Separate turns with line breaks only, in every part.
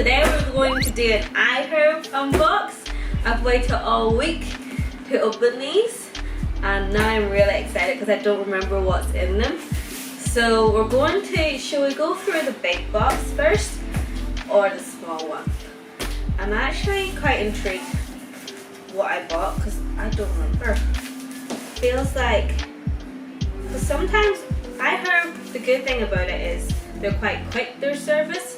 today we're going to do an iHerb unbox. I've waited all week to open these and now I'm really excited because I don't remember what's in them. So we're going to, shall we go through the big box first or the small one? I'm actually quite intrigued what I bought because I don't remember. Feels like, because sometimes iHerb, the good thing about it is they're quite quick, their service,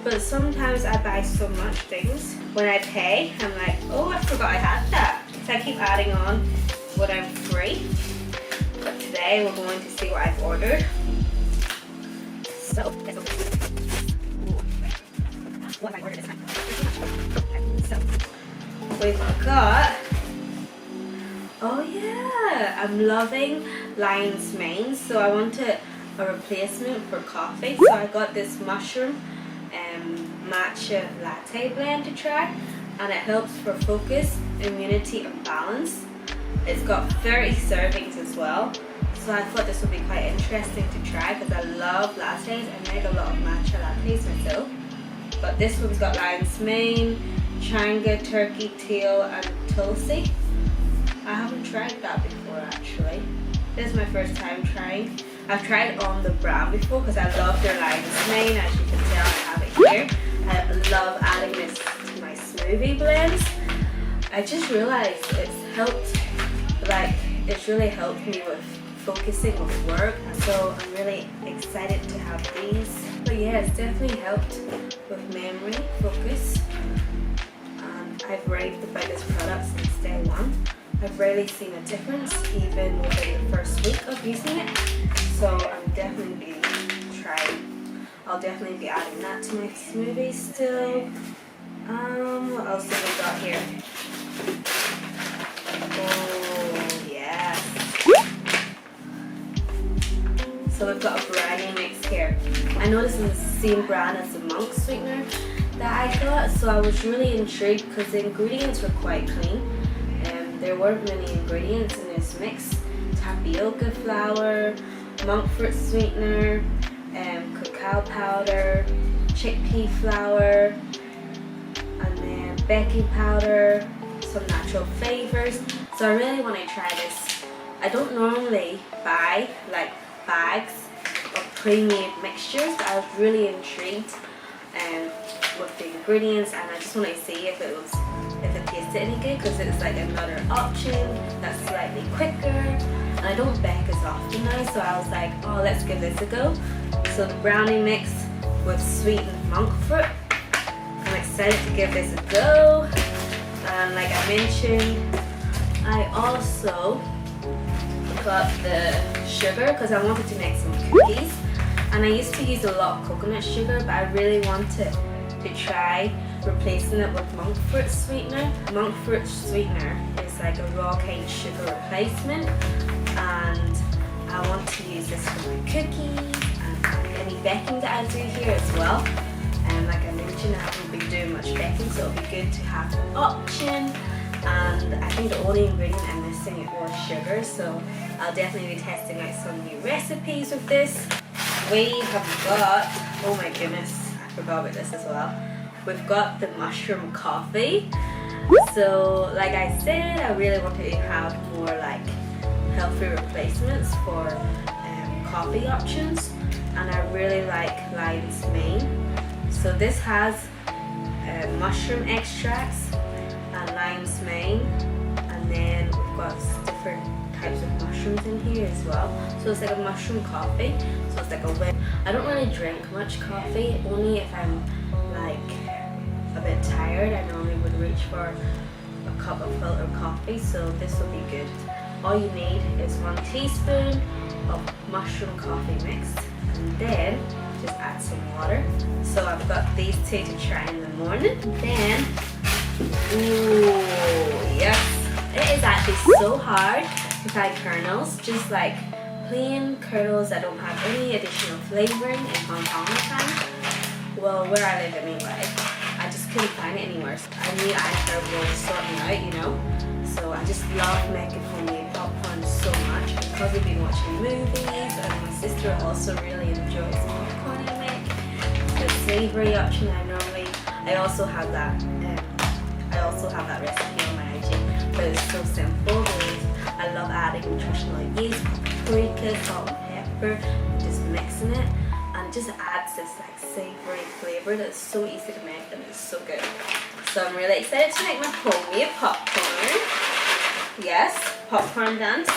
but sometimes I buy so much things. When I pay, I'm like, oh, I forgot I had that. So I keep adding on when I'm free. But today we're going to see what I've ordered. So, let's open it. What have I ordered this time? So, we've got, oh yeah, I'm loving lion's mane. So I wanted a replacement for coffee. So I got this mushroom matcha latte blend to try, and it helps for focus, immunity and balance. It's got 30 servings as well, so I thought this would be quite interesting to try because I love lattes. I make a lot of matcha lattes myself, but this one's got lion's mane, changa, turkey tail and tulsi. I haven't tried that before actually. This is my first time trying. I've tried on the brand before because I love their lion's mane. As you can tell, I have it here. I love adding this to my smoothie blends. I just realized it's really helped me with focusing with work. So I'm really excited to have these. But yeah, it's definitely helped with memory, focus. And I've raved about this product since day one. I've rarely seen a difference even within the first week of using it. So I'm definitely trying. I'll definitely be adding that to my smoothies still. What else have we got here? Oh yes. So we've got a Brownie mix here. I know this is the same brand as the monk sweetener that I got, so I was really intrigued because the ingredients were quite clean. There weren't many ingredients in this mix. Tapioca flour, monk fruit sweetener, cacao powder, chickpea flour, and then baking powder, some natural flavors. So I really want to try this. I don't normally buy like bags of pre-made mixtures, but I was really intrigued with the ingredients, and I just want to see if it tasted any good because it's like another option that's slightly quicker. And I don't bake as often now, so I was like, oh, let's give this a go. So the brownie mix with sweetened monk fruit. I'm excited to give this a go. And like I mentioned, I also got the sugar because I wanted to make some cookies. And I used to use a lot of coconut sugar, but I really wanted to try replacing it with monk fruit sweetener. Monk fruit sweetener is like a raw cane sugar replacement, and I want to use this for my cookies and any baking that I do here as well. And like I mentioned, I haven't been doing much baking, so it'll be good to have an option. And I think the only ingredient I'm missing was sugar, so I'll definitely be testing out some new recipes with this. We have got, oh my goodness, I forgot about this as well. We've got the mushroom coffee. So like I said, I really wanted to have more like healthy replacements for coffee options, and I really like lion's mane. So this has mushroom extracts and lion's mane, and then we've got different types of mushrooms in here as well. So it's like a mushroom coffee. So it's like I don't really drink much coffee, only if I'm like a bit tired. I normally would reach for a cup of filtered coffee, so this will be good. All you need is 1 teaspoon of mushroom coffee mix, and then just add some water. So I've got these two to try in the morning. Then, ooh, yes, it is actually so hard to find kernels, just like plain kernels that don't have any additional flavoring in Hong Kong time. Well, where I live anyway, I just couldn't find it anywhere. So I knew iHerb would sort me out, you know. So I just love making homemade popcorn so much because we've been watching movies, and my sister also really enjoys the popcorn I make. The savory option I normally I also have that recipe on my IG, but it's so simple. I love adding nutritional yeast, paprika, salt and pepper, just mixing it, and it just adds this like savory flavor that's so easy to make and it's so good. So I'm really excited to make my homemade popcorn. Yes, popcorn dance.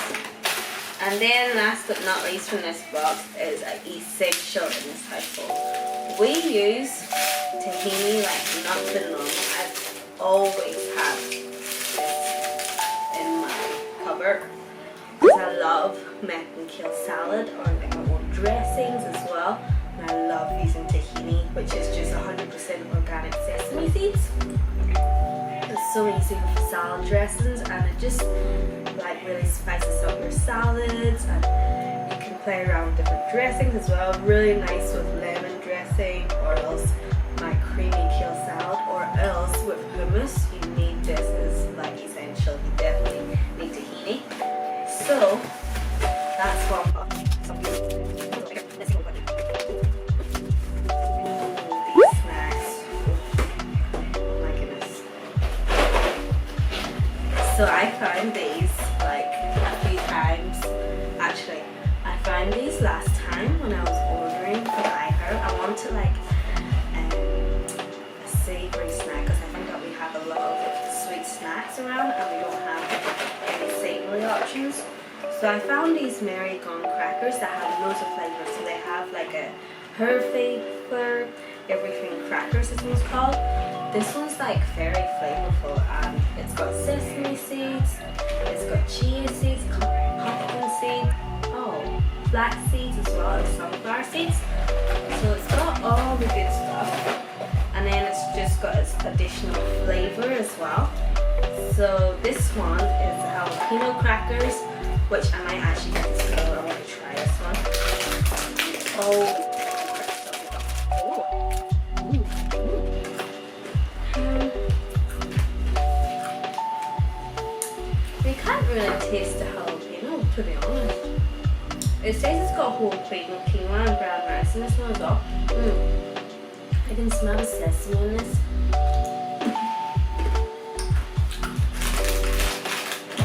And then last but not least from this box is an essential in this household. We use tahini like nothing normal. I've always had this in my cupboard because I love making kale salad or my own dressings as well. And I love using tahini, which is just 100% organic sesame seeds. It's so easy with salad dressings, and it just like really spices up your salads, and you can play around with different dressings as well. Really nice with lemon dressing, or else my creamy kale salad, or else with hummus. You need this, is like essential. You definitely need tahini. So that's one box. So I found these like a few times. Actually, I found these last time when I was ordering from iHerb. I wanted like a savoury snack because I think that we have a lot of sweet snacks around and we don't have any savoury options. So I found these Marigold crackers that have loads of flavours. So they have like a herb flavor, everything crackers this one's called. This one's like very flavorful, and it's got sesame seeds, it's got chia seeds, pumpkin seeds, flax seeds as well as sunflower seeds. So it's got all the good stuff, and then it's just got its additional flavor as well. So this one is jalapeno crackers, which I might actually get this, so I want to try this one. You can't really taste the jalapeno, to be honest. It says it's got whole wheat and quinoa and brown rice in this one as well. I can smell the sesame in this.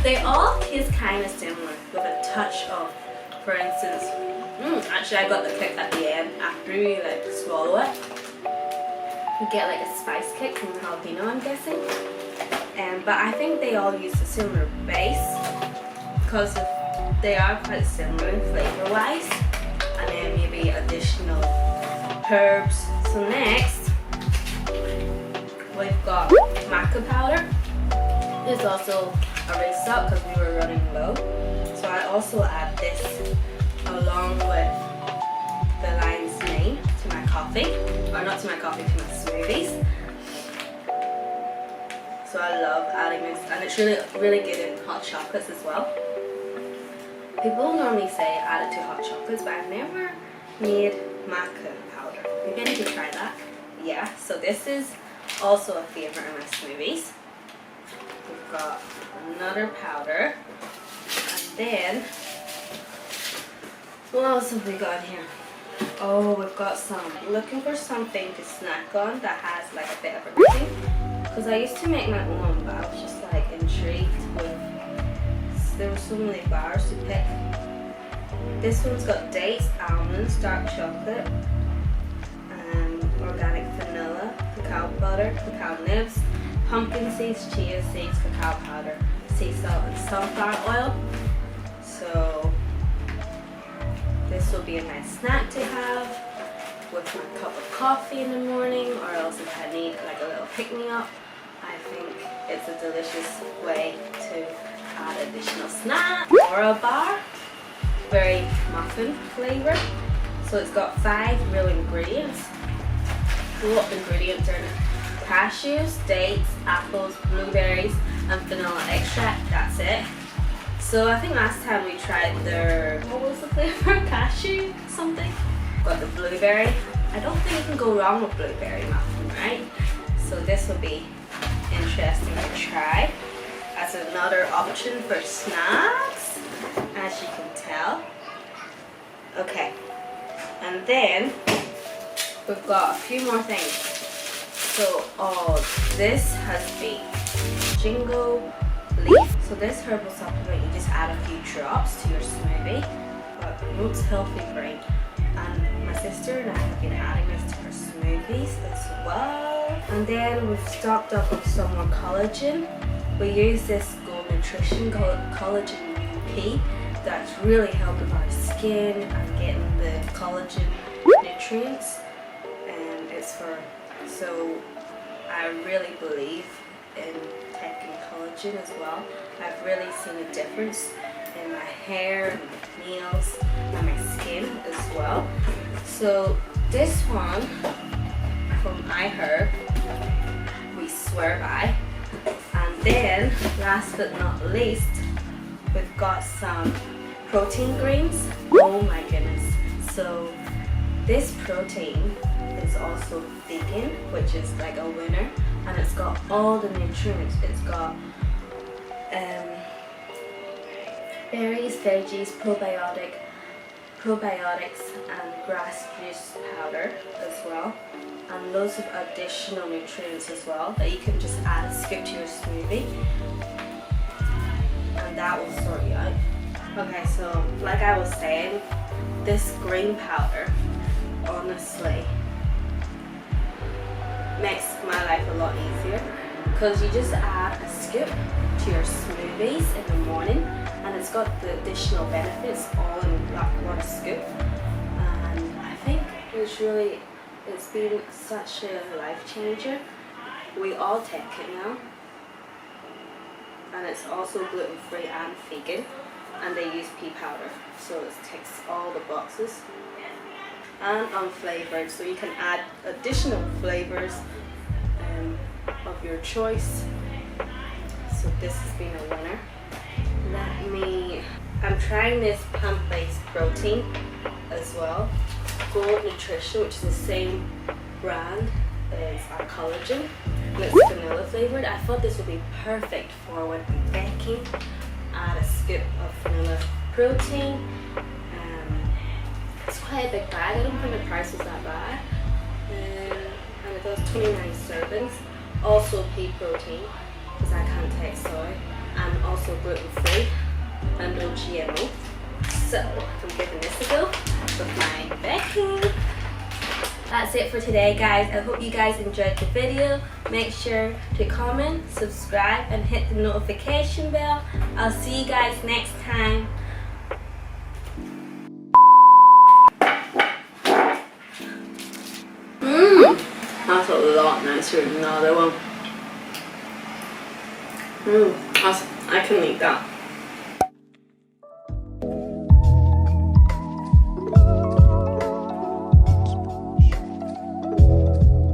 They all taste kind of similar with a touch of, for instance, actually I got the kick at the end after you like swallow it. You get like a spice kick from the jalapeno, I'm guessing. But I think they all use a similar base because they are quite similar flavor wise, and then maybe additional herbs. So next we've got maca powder. There's also a restock because we were running low, so I also add this along with the lion's mane to my coffee, or not to my coffee, to my smoothies. So I love adding this, and it's really good in hot chocolates as well. People normally say add it to hot chocolates, but I've never made maca powder. Maybe I need to try that. Yeah, so this is also a favorite in my smoothies. We've got another powder, and then what else have we got in here? Oh, we've got looking for something to snack on that has like a bit of everything, because I used to make my own, but I was just like intrigued with, there were so many bars to pick. This one's got dates, almonds, dark chocolate, organic vanilla, cacao butter, cacao nibs, pumpkin seeds, chia seeds, cacao powder, sea salt, and sunflower oil. So this will be a nice snack to have with my cup of coffee in the morning, or else if I need like a little pick-me-up. I think it's a delicious way to add additional snack or a bar. Very muffin flavor. So it's got 5 real ingredients. What ingredients are in it? Cashews, dates, apples, blueberries, and vanilla extract. That's it. So I think last time we tried their, what was the flavor? Cashew something? Got the blueberry. I don't think you can go wrong with blueberry muffin, right? So this will be interesting to try as another option for snacks, as you can tell. Okay, and then we've got a few more things. So this has been Jingle leaf. So this herbal supplement, you just add a few drops to your smoothie. But promotes healthy brain. And my sister and I have been adding this to our smoothies as well. And then we've stocked up on some more collagen. We use this Gold Nutrition called CollagenUp that's really helping our skin and getting the collagen nutrients. And it's so I really believe in taking collagen as well. I've really seen a difference in my hair, and my nails, and my skin as well. So this one from iHerb, we swear by. And then, last but not least, we've got some protein greens. Oh my goodness. So this protein is also vegan, which is like a winner, and it's got all the nutrients. It's got berries, veggies, probiotics, and grass juice powder as well, and loads of additional nutrients as well that you can just add a scoop to your smoothie, and that will sort you out. Okay, so like I was saying, this green powder honestly makes my life a lot easier, because you just add a scoop to your smoothies in the morning, and it's got the additional benefits all in that one scoop. And I think it's been such a life changer. We all take it now, and it's also gluten free and vegan, and they use pea powder, so it ticks all the boxes. And unflavored, so you can add additional flavors of your choice. So this has been a winner. I'm trying this plant-based protein as well, Gold Nutrition, which is the same brand as our collagen, and it's vanilla flavored. I thought this would be perfect for when I'm baking. Add a scoop of vanilla protein. It's quite a big bag. I don't think the price was that bad. And it does 29 servings. Also pea protein, because I can't take soy. And also gluten free and no GMO. So I'm giving this a go with my baking. That's it for today, guys. I hope you guys enjoyed the video. Make sure to comment, subscribe, and hit the notification bell. I'll see you guys next time. That's a lot nicer than the other one. I can eat that.